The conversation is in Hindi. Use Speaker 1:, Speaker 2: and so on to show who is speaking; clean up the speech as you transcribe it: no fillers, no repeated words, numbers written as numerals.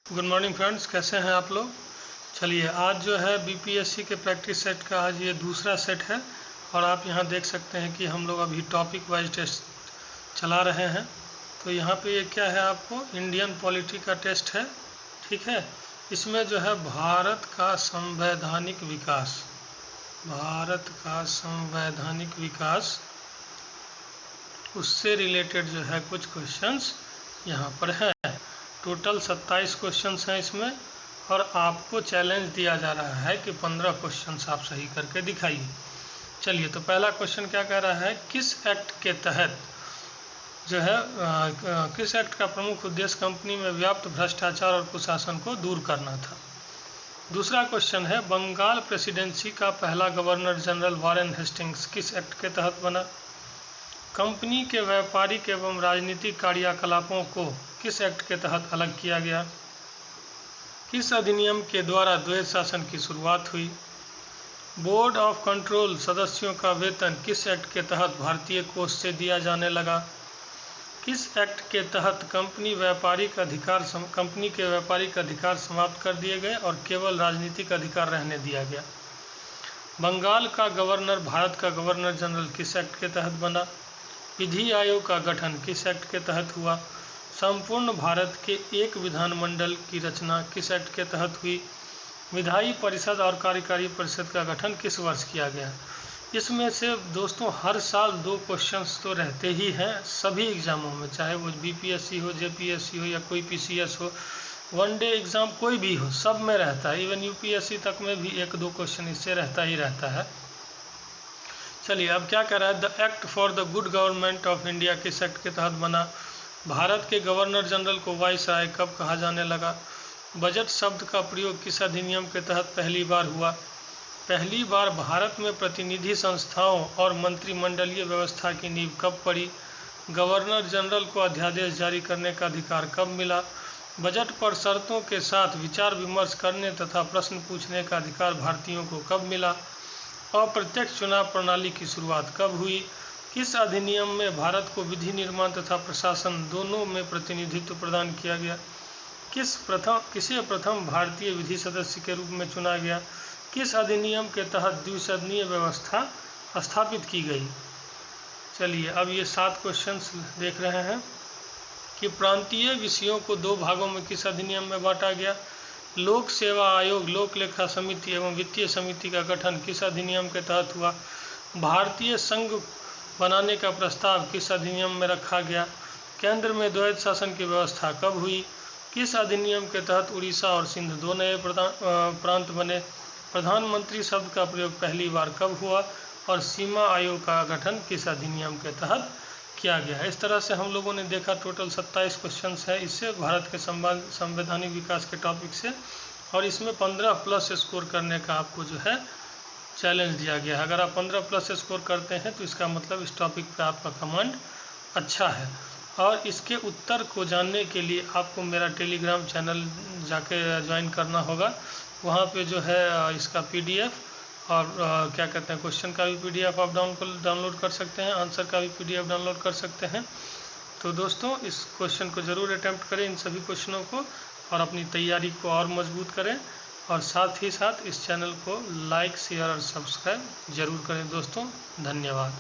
Speaker 1: गुड मॉर्निंग फ्रेंड्स, कैसे हैं आप लोग। चलिए, आज जो है बीपीएससी के प्रैक्टिस सेट का आज ये दूसरा सेट है और आप यहाँ देख सकते हैं कि हम लोग अभी टॉपिक वाइज टेस्ट चला रहे हैं। तो यहाँ पे ये क्या है, आपको इंडियन पॉलिटी का टेस्ट है, ठीक है। इसमें जो है भारत का संवैधानिक विकास उससे रिलेटेड जो है कुछ क्वेश्चंस यहाँ पर है। टोटल 27 क्वेश्चंस हैं इसमें और आपको चैलेंज दिया जा रहा है कि 15 क्वेश्चंस आप सही करके दिखाइए। चलिए, तो पहला क्वेश्चन क्या कह रहा है, किस एक्ट के तहत जो है किस एक्ट का प्रमुख उद्देश्य कंपनी में व्याप्त भ्रष्टाचार और कुशासन को दूर करना था। दूसरा क्वेश्चन है, बंगाल प्रेसिडेंसी का पहला गवर्नर जनरल वारेन हेस्टिंग्स किस एक्ट के तहत बना। कंपनी के व्यापारिक एवं राजनीतिक कार्यकलापों को किस एक्ट के तहत अलग किया गया। किस अधिनियम के द्वारा द्वैध शासन की शुरुआत हुई। बोर्ड ऑफ कंट्रोल सदस्यों का वेतन किस एक्ट के तहत भारतीय कोष से दिया जाने लगा। किस एक्ट के तहत कंपनी के व्यापारिक अधिकार समाप्त कर दिए गए और केवल राजनीतिक अधिकार रहने दिया गया। बंगाल का गवर्नर भारत का गवर्नर जनरल किस एक्ट के तहत बना। विधि आयोग का गठन किस एक्ट के तहत हुआ। संपूर्ण भारत के एक विधानमंडल की रचना किस एक्ट के तहत हुई। विधायी परिषद और कार्यकारी परिषद का गठन किस वर्ष किया गया। इसमें से दोस्तों हर साल 2 क्वेश्चंस तो रहते ही हैं सभी एग्जामों में, चाहे वो बीपीएससी हो, जेपीएससी हो या कोई पीसीएस हो, वनडे एग्ज़ाम कोई भी हो, सब में रहता है। इवन यूपीएससी तक में भी 1-2 क्वेश्चन इससे रहता ही रहता है। चलिए, अब क्या कह रहा है, the act for the good government of India किस एक्ट के तहत बना। भारत के गवर्नर जनरल को वाइसराय कब कहा जाने लगा। बजट शब्द का प्रयोग किस अधिनियम के तहत पहली बार हुआ। पहली बार भारत में प्रतिनिधि संस्थाओं और मंत्रिमंडलीय व्यवस्था की नींव कब पड़ी। गवर्नर जनरल को अध्यादेश जारी करने का अधिकार कब मिला। बजट पर शर्तों के साथ विचार विमर्श करने तथा प्रश्न पूछने का अधिकार भारतीयों को कब मिला। अप्रत्यक्ष चुनाव प्रणाली की शुरुआत कब हुई। किस अधिनियम में भारत को विधि निर्माण तथा प्रशासन दोनों में प्रतिनिधित्व प्रदान किया गया। किसे प्रथम भारतीय विधि सदस्य के रूप में चुना गया। किस अधिनियम के तहत द्विसदनीय व्यवस्था स्थापित की गई। चलिए, अब ये 7 क्वेश्चंस देख रहे हैं कि प्रांतीय विषयों को 2 भागों में किस अधिनियम में बांटा गया। लोक सेवा आयोग, लोक लेखा समिति एवं वित्तीय समिति का गठन किस अधिनियम के तहत हुआ। भारतीय संघ बनाने का प्रस्ताव किस अधिनियम में रखा गया। केंद्र में द्वैध शासन की व्यवस्था कब हुई। किस अधिनियम के तहत उड़ीसा और सिंध 2 नए प्रांत बने। प्रधानमंत्री शब्द का प्रयोग पहली बार कब हुआ और सीमा आयोग का गठन किस अधिनियम के तहत किया गया। इस तरह से हम लोगों ने देखा टोटल 27 क्वेश्चंस है इससे भारत के संवैधानिक विकास के टॉपिक से, और इसमें 15+ स्कोर करने का आपको जो है चैलेंज दिया गया है। अगर आप 15+ स्कोर करते हैं तो इसका मतलब इस टॉपिक पे आपका कमांड अच्छा है। और इसके उत्तर को जानने के लिए आपको मेरा टेलीग्राम चैनल जाके ज्वाइन करना होगा। वहाँ पे जो है इसका PDF और क्या कहते हैं क्वेश्चन का भी PDF आप डाउनलोड कर सकते हैं, आंसर का भी PDF डाउनलोड कर सकते हैं। तो दोस्तों, इस क्वेश्चन को ज़रूर अटैम्प्ट करें, इन सभी क्वेश्चनों को, और अपनी तैयारी को और मजबूत करें। और साथ ही साथ इस चैनल को लाइक, शेयर और सब्सक्राइब जरूर करें दोस्तों। धन्यवाद।